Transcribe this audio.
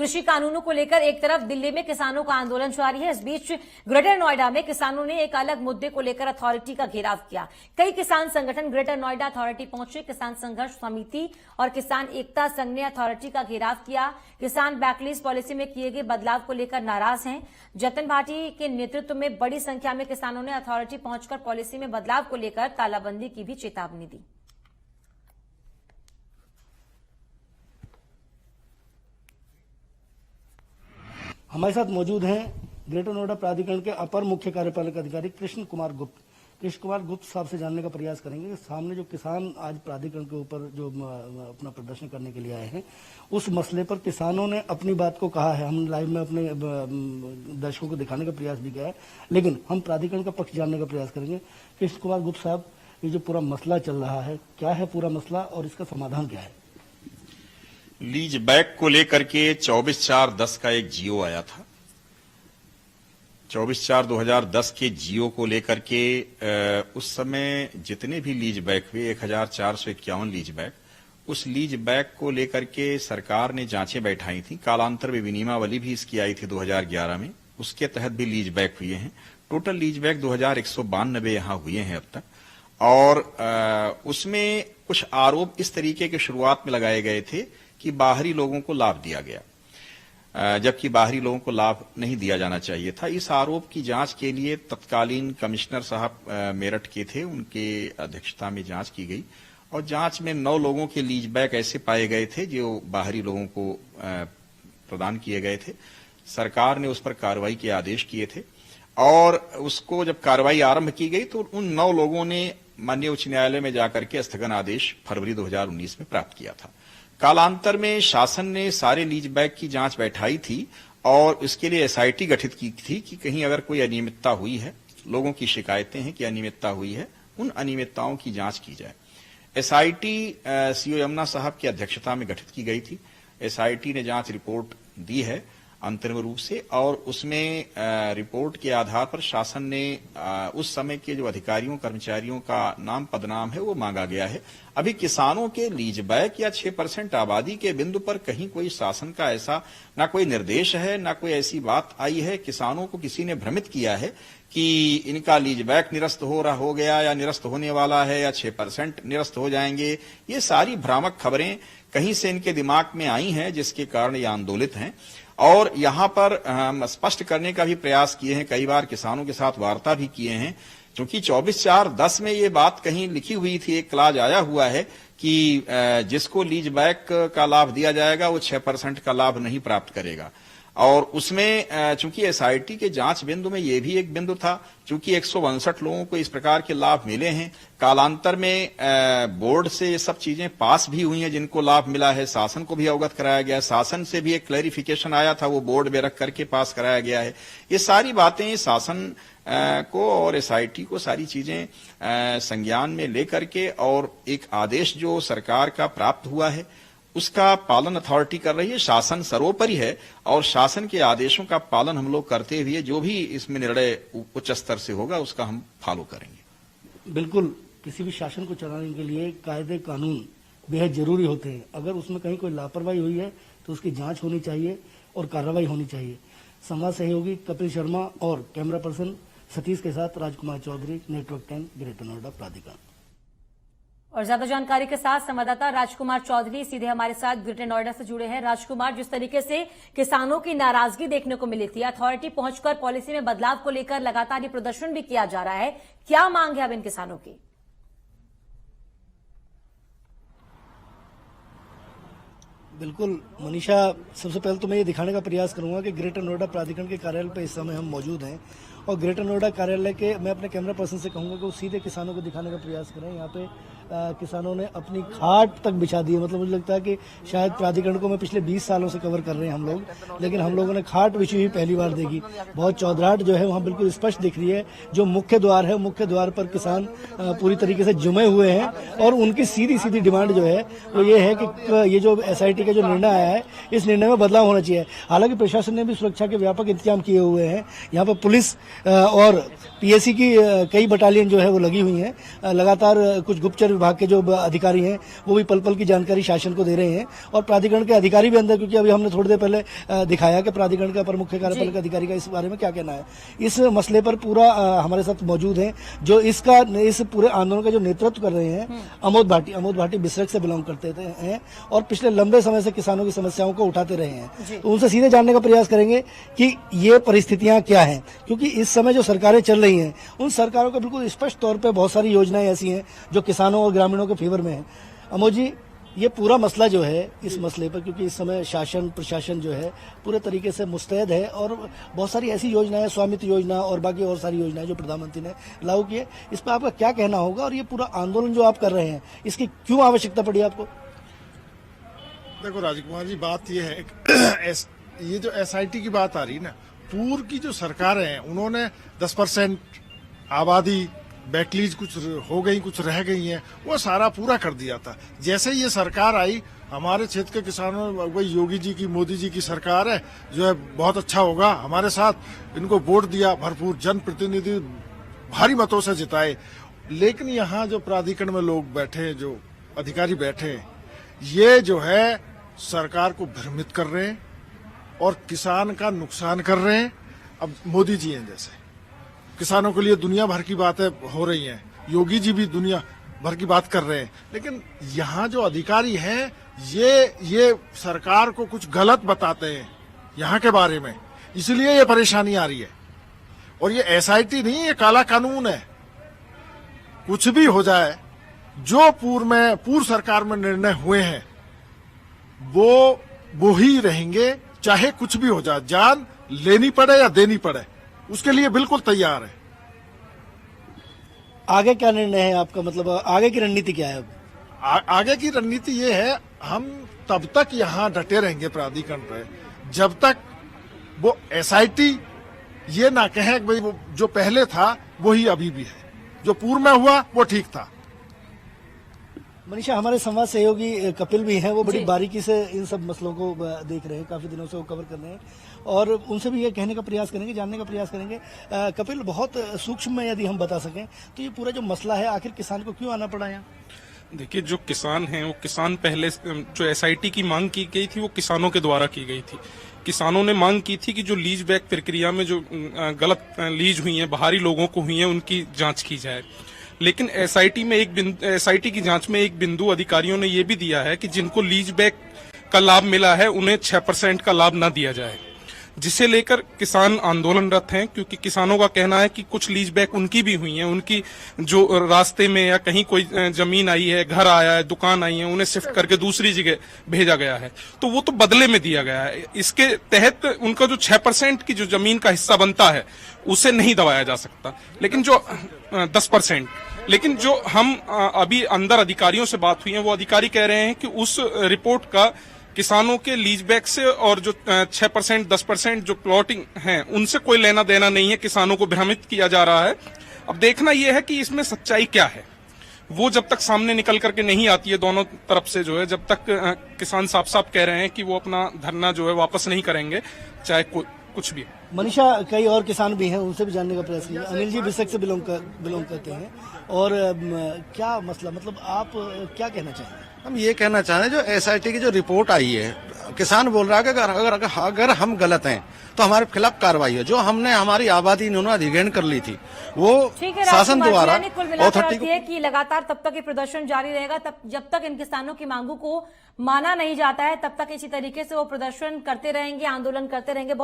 कृषि कानूनों को लेकर एक तरफ दिल्ली में किसानों का आंदोलन जारी है, इस बीच ग्रेटर नोएडा में किसानों ने एक अलग मुद्दे को लेकर अथॉरिटी का घेराव किया। कई किसान संगठन ग्रेटर नोएडा अथॉरिटी पहुंचे। किसान संघर्ष समिति और किसान एकता संघ ने अथॉरिटी का घेराव किया। किसान बैकलीज पॉलिसी में किए गए बदलाव को लेकर नाराज हैं। जतन भाटी के नेतृत्व में बड़ी संख्या में किसानों ने अथॉरिटी पहुंचकर पॉलिसी में बदलाव को लेकर तालाबंदी की भी चेतावनी दी। हमारे साथ मौजूद हैं ग्रेटर नोएडा प्राधिकरण के अपर मुख्य कार्यपालक अधिकारी कृष्ण कुमार गुप्त साहब से जानने का प्रयास करेंगे कि सामने जो किसान आज प्राधिकरण के ऊपर जो अपना प्रदर्शन करने के लिए आए हैं, उस मसले पर किसानों ने अपनी बात को कहा है। हम लाइव में अपने दर्शकों को दिखाने का प्रयास भी किया है, लेकिन हम प्राधिकरण का पक्ष जानने का प्रयास करेंगे। कृष्ण कुमार गुप्त साहब, ये जो पूरा मसला चल रहा है, क्या है पूरा मसला और इसका समाधान क्या है? लीज बैक को लेकर के 24/4/10 का एक जियो आया था। 24/4/2010 के जियो को लेकर के उस समय जितने भी लीज बैक हुए 1451 लीज बैक, उस लीज बैक को लेकर के सरकार ने जांचें बैठाई थी। कालांतर में विनियमावली भी इसकी आई थी 2011 में, उसके तहत भी लीज बैक हुए हैं। टोटल लीज बैक 2192 यहां हुए हैं अब तक। और उसमें कुछ आरोप इस तरीके के शुरुआत में लगाए गए थे कि बाहरी लोगों को लाभ दिया गया, जबकि बाहरी लोगों को लाभ नहीं दिया जाना चाहिए था। इस आरोप की जांच के लिए तत्कालीन कमिश्नर साहब मेरठ के थे, उनके अध्यक्षता में जांच की गई और जांच में 9 लोगों के लीज बैक ऐसे पाए गए थे जो बाहरी लोगों को प्रदान किए गए थे। सरकार ने उस पर कार्रवाई के आदेश किए थे और उसको जब कार्रवाई आरंभ की गई तो उन 9 लोगों ने माननीय उच्च न्यायालय में जाकर के स्थगन आदेश फरवरी 2019 में प्राप्त किया था। कालांतर में शासन ने सारे लीज बैक की जांच बैठाई थी और इसके लिए एसआईटी गठित की थी कि कहीं अगर कोई अनियमितता हुई है, लोगों की शिकायतें हैं कि अनियमितता हुई है, उन अनियमितताओं की जांच की जाए। एसआईटी सीओ यमुना साहब की अध्यक्षता में गठित की गई थी। एसआईटी ने जांच रिपोर्ट दी है अंतरिम रूप से और उसमें रिपोर्ट के आधार पर शासन ने उस समय के जो अधिकारियों कर्मचारियों का नाम पदनाम है वो मांगा गया है। अभी किसानों के लीज बैक या 6% आबादी के बिंदु पर कहीं कोई शासन का ऐसा ना कोई निर्देश है, ना कोई ऐसी बात आई है। किसानों को किसी ने भ्रमित किया है कि इनका लीज बैक निरस्त हो गया या निरस्त होने वाला है या 6% निरस्त हो जाएंगे। ये सारी भ्रामक खबरें कहीं से इनके दिमाग में आई हैं, जिसके कारण ये आंदोलित हैं। और यहां पर हम स्पष्ट करने का भी प्रयास किए हैं, कई बार किसानों के साथ वार्ता भी किए हैं, क्योंकि 24/4/10 में ये बात कहीं लिखी हुई थी, एक क्लाज आया हुआ है कि जिसको लीज बैक का लाभ दिया जाएगा वो 6% का लाभ नहीं प्राप्त करेगा। और उसमें चूंकि एसआईटी के जांच बिंदु में ये भी एक बिंदु था, चूंकि 162 लोगों को इस प्रकार के लाभ मिले हैं। कालांतर में बोर्ड से ये सब चीजें पास भी हुई हैं, जिनको लाभ मिला है शासन को भी अवगत कराया गया। शासन से भी एक क्लैरिफिकेशन आया था, वो बोर्ड में रख करके पास कराया गया है। ये सारी बातें शासन को और एसआईटी को सारी चीजें संज्ञान में लेकर के और एक आदेश जो सरकार का प्राप्त हुआ है उसका पालन अथॉरिटी कर रही है। शासन सर्वोपरि है और शासन के आदेशों का पालन हम लोग करते हुए जो भी इसमें निर्णय उच्च स्तर से होगा उसका हम फॉलो करेंगे। बिल्कुल, किसी भी शासन को चलाने के लिए कायदे कानून बेहद जरूरी होते हैं। अगर उसमें कहीं कोई लापरवाही हुई है तो उसकी जांच होनी चाहिए और कार्रवाई होनी चाहिए। संवाद सहयोगी कपिल शर्मा और कैमरा पर्सन सतीश के साथ राजकुमार चौधरी, नेटवर्क 10, ग्रेटर नोएडा प्राधिकरण। और ज्यादा जानकारी के साथ संवाददाता राजकुमार चौधरी सीधे हमारे साथ ग्रेटर नोएडा से जुड़े हैं। राजकुमार, जिस तरीके से किसानों की नाराजगी देखने को मिली थी, अथॉरिटी पहुंचकर पॉलिसी में बदलाव को लेकर लगातार ये प्रदर्शन भी किया जा रहा है, क्या मांग है अब इन किसानों की? बिल्कुल मनीषा, सबसे पहले तो मैं ये दिखाने का प्रयास करूंगा कि ग्रेटर नोएडा प्राधिकरण के कार्यालय पर इस समय हम मौजूद हैं और ग्रेटर नोएडा कार्यालय के मैं अपने कैमरा पर्सन से कहूंगा कि वो सीधे किसानों को दिखाने का प्रयास करें। यहाँ पे किसानों ने अपनी खाट तक बिछा दी है। मतलब मुझे लगता है कि शायद प्राधिकरण को मैं पिछले 20 सालों से कवर कर रहे हैं हम लोग, लेकिन हम लोगों ने खाट बिछी हुई पहली बार देखी। बहुत चौधराहट जो है वहाँ बिल्कुल स्पष्ट दिख रही है। जो मुख्य द्वार है, मुख्य द्वार पर किसान पूरी तरीके से जुमे हुए हैं और उनकी सीधी सीधी डिमांड जो है वो ये है कि ये जो एसआईटी का जो निर्णय आया है, इस निर्णय में बदलाव होना चाहिए। हालांकि प्रशासन ने भी सुरक्षा के व्यापक इंतजाम किए हुए हैं। यहाँ पर पुलिस और पीएससी की कई बटालियन जो है वो लगी हुई हैं। लगातार कुछ गुप्तचर विभाग के जो अधिकारी हैं वो भी पल पल की जानकारी शासन को दे रहे हैं और प्राधिकरण के अधिकारी भी अंदर, क्योंकि अभी हमने थोड़ी देर पहले दिखाया कि प्राधिकरण का अपर मुख्य कार्यपालक अधिकारी का इस बारे में क्या कहना है। इस मसले पर पूरा हमारे साथ मौजूद हैं जो इस पूरे आंदोलन का जो नेतृत्व कर रहे हैं अमोद भाटी बिसरक से बिलोंग करते हैं और पिछले लंबे समय से किसानों की समस्याओं को उठाते रहे हैं। तो उनसे सीधे जानने का प्रयास करेंगे कि ये परिस्थितियां क्या हैं, क्योंकि इस समय जो सरकारें चल रही हैं उन सरकारों का बिल्कुल स्पष्ट तौर पे बहुत सारी योजनाएं ऐसी हैं जो किसानों और ग्रामीणों के फेवर में है। अमोद जी, ये पूरा मसला जो है, इस मसले पर क्योंकि इस समय शासन प्रशासन जो है पूरे तरीके से मुस्तैद है और बहुत सारी ऐसी योजनाएं, स्वामित्व योजना और बाकी और सारी योजनाएं जो प्रधानमंत्री ने लागू की है, इस पर आपका क्या कहना होगा और ये पूरा आंदोलन जो आप कर रहे हैं इसकी क्यों आवश्यकता पड़ी आपको? देखो राजकुमार जी, बात ये है ये जो एसआईटी की बात आ रही है ना, पूर्व की जो सरकारें हैं उन्होंने 10% आबादी बैकलीज कुछ हो गई, कुछ रह गई हैं, वो सारा पूरा कर दिया था। जैसे ये सरकार आई, हमारे क्षेत्र के किसानों, वही योगी जी की, मोदी जी की सरकार है जो है बहुत अच्छा होगा हमारे साथ, इनको वोट दिया, भरपूर जनप्रतिनिधि भारी मतों से जिताए। लेकिन यहाँ जो प्राधिकरण में लोग बैठे, जो अधिकारी बैठे हैं, ये जो है सरकार को भ्रमित कर रहे हैं और किसान का नुकसान कर रहे हैं। अब मोदी जी हैं जैसे, किसानों के लिए दुनिया भर की बातें हो रही हैं, योगी जी भी दुनिया भर की बात कर रहे हैं, लेकिन यहाँ जो अधिकारी हैं ये सरकार को कुछ गलत बताते हैं यहाँ के बारे में, इसलिए ये परेशानी आ रही है। और ये एसआईटी नहीं, ये काला कानून है। कुछ भी हो जाए, जो पूर्व सरकार में निर्णय हुए हैं वो ही रहेंगे, चाहे कुछ भी हो जाए, जान लेनी पड़े या देनी पड़े, उसके लिए बिल्कुल तैयार है। आगे क्या निर्णय है आपका, मतलब आगे की रणनीति क्या है? आगे की रणनीति ये है, हम तब तक यहाँ डटे रहेंगे प्राधिकरण पे जब तक वो एसआईटी ये ना कहे कि भाई वो जो पहले था वही अभी भी है, जो पूर्व में हुआ वो ठीक था। मनीषा, हमारे संवाद सहयोगी कपिल भी हैं, वो बड़ी बारीकी से इन सब मसलों को देख रहे हैं, काफी दिनों से वो कवर कर रहे हैं और उनसे भी ये कहने का प्रयास करेंगे, जानने का प्रयास करेंगे। कपिल, बहुत सूक्ष्म में यदि हम बता सकें तो ये पूरा जो मसला है, आखिर किसान को क्यों आना पड़ा यहाँ? देखिए, जो किसान हैं वो किसान पहले जो एसआईटी की मांग की गई थी वो किसानों के द्वारा की गई थी। किसानों ने मांग की थी कि जो लीज बैक प्रक्रिया में जो गलत लीज हुई है, बाहरी लोगों को हुई है, उनकी जांच की जाए। लेकिन एसआईटी की जांच में एक बिंदु अधिकारियों ने यह भी दिया है कि जिनको लीज बैक का लाभ मिला है उन्हें 6% का लाभ न दिया जाए, जिसे लेकर किसान आंदोलनरत हैं, क्योंकि किसानों का कहना है कि कुछ लीज बैक उनकी भी हुई है, उनकी जो रास्ते में या कहीं कोई जमीन आई है, घर आया है, दुकान आई है, उन्हें शिफ्ट करके दूसरी जगह भेजा गया है, तो वो तो बदले में दिया गया है। इसके तहत उनका जो 6% की जो जमीन का हिस्सा बनता है उसे नहीं दबाया जा सकता, लेकिन जो 10%, लेकिन जो हम अभी अंदर अधिकारियों से बात हुई है, वो अधिकारी कह रहे हैं कि उस रिपोर्ट का किसानों के लीज बैक से और जो 6% 10% जो प्लॉटिंग है उनसे कोई लेना देना नहीं है, किसानों को भ्रमित किया जा रहा है। अब देखना यह है कि इसमें सच्चाई क्या है, वो जब तक सामने निकल करके नहीं आती है दोनों तरफ से, जो है जब तक किसान साफ साफ कह रहे हैं कि वो अपना धरना जो है वापस नहीं करेंगे, चाहे कुछ भी। मनीषा, कई और किसान भी हैं, उनसे भी जानने का प्रयास किया। अनिल जी बिसक से बिलोंग करते हैं और क्या मसला, मतलब आप क्या कहना चाहेंगे? हम ये कहना चाह रहे हैं, जो एसआईटी की जो रिपोर्ट आई है, किसान बोल रहा है कि अगर हम गलत हैं तो हमारे खिलाफ कार्रवाई हो। जो हमने हमारी आबादी इन्होंने अधिग्रहण कर ली थी वो शासन द्वारा अथॉरिटी है कि लगातार तब तक ये प्रदर्शन जारी रहेगा, तब जब तक इन किसानों की मांगों को माना नहीं जाता है, तब तक इसी तरीके से वो प्रदर्शन करते रहेंगे, आंदोलन करते रहेंगे।